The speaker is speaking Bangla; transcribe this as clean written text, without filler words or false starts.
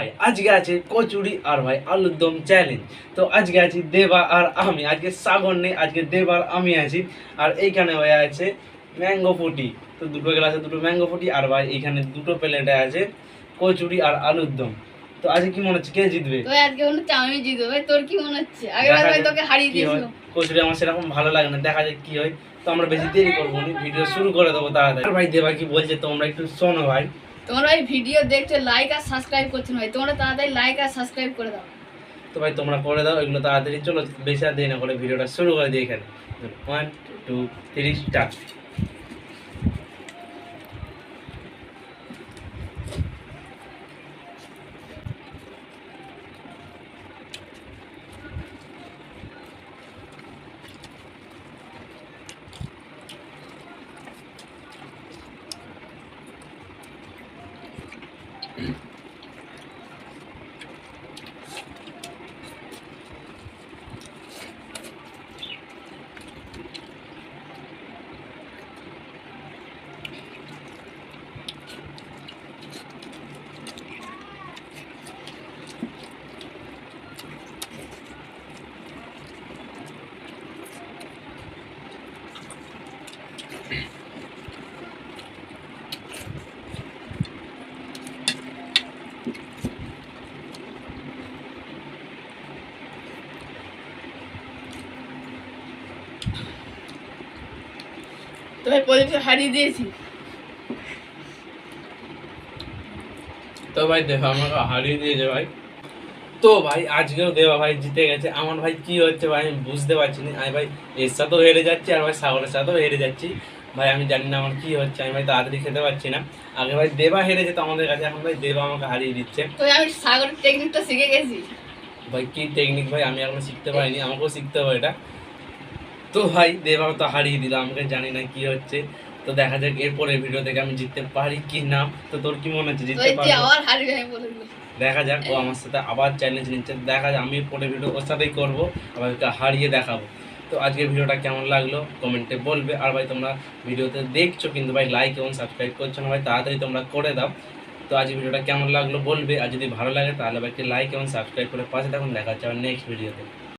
ভাই আজকে আছে কচুরি আর ভাই আলুর দম চ্যালেঞ্জ। তো আজকে আছি দেবা আর আমি, আজকে সাগর নেই, আজকে দেবা আর আমি আছি। আর এইখানে ভাই আছে ম্যাঙ্গো ফুটি, তো দুটো গ্লাসে দুটো ম্যাঙ্গো ফুটি, আর ভাই এইখানে দুটো প্লেটে আছে কচুরি আর আলুর দম। তো আজকে কি মনে হচ্ছে কে জিতবে? তো আজকে মনে হচ্ছে আমি জিতবো। ভাই তোর কি মনে হচ্ছে? আগেরবার ভাই তোকে হারিয়ে দিয়েছিলাম। কচুরি আমার সেরকম ভালো লাগে না, দেখা যাক কি হয়। তো আমরা বেশি দেরি করবো না, ভিডিও শুরু করে দেবো তাড়াতাড়ি। আর ভাই দেবা কি বলছে তোমরা একটু শোনো ভাই। তোমরা ভাই ভিডিও দেখছো, লাইক আর সাবস্ক্রাইব করছো না ভাই, তোমরা তাড়াতাড়ি লাইক আর সাবস্ক্রাইব করে দাও। তো ভাই তোমরা করে দাও এগুলো তাড়াতাড়ি। চলো বেশি আর দেরি না করে ভিডিওটা শুরু করে দিই। এখানে 1 2 3 স্টার্ট। তো ভাই পরিচয় হারিয়ে দিয়েছি। তো ভাই দেবা আমাকে হারিয়ে দিয়েছে ভাই। তো ভাই আজকেও দেবা ভাই জিতে গেছে। আমার ভাই কি হচ্ছে ভাই আমি বুঝতে পারছি না। আমি ভাই এর সাথেও হেরে যাচ্ছি আর ভাই সাগরের সাথেও হেরে যাচ্ছি। ভাই আমি জানি না আমার কি হচ্ছে, আমি ভাই তাড়াতাড়ি খেতে পারছি না। আগে ভাই দেবা হেরে যেত আমাদের কাছে, এখন ভাই দেবা আমাকে হারিয়ে দিচ্ছে। তো আমি সাগরের টেকনিকটা শিখে গেছি। ভাই কি টেকনিক ভাই আমি এখনো শিখতে পারিনি, আমাকেও শিখতে হবে এটা। তো ভাই দেবা তো হারিয়ে দিল, আমাকে জানি না কি হচ্ছে। তো দেখা যাক এরপরে ভিডিও থেকে আমি জিততে পারি কি না। তো তোর কি মনে হচ্ছে তো জিততে তুই পারবো? আবার হারিয়ে আমি বলে দিলাম। দেখা যাক, ও আমার সাথে আবার চ্যালেঞ্জ নিচ্ছে। দেখা যাক আমি পরে ভিডিও ওর সাথেই করবো, আবার ওকে হারিয়ে দেখাবো। তো আজকের ভিডিওটা কেমন লাগলো কমেন্টে বলবে। আর ভাই তোমরা ভিডিওতে দেখছো কিন্তু ভাই লাইক এবং সাবস্ক্রাইব করছো না, ভাই তাড়াতাড়ি তোমরা করে দাও। তো আজকের ভিডিওটা কেমন লাগলো বলবে, আর যদি ভালো লাগে তাহলে ভাই লাইক এবং সাবস্ক্রাইব করে পাশে থাকুন। দেখা হচ্ছে আবার নেক্সট ভিডিওতে।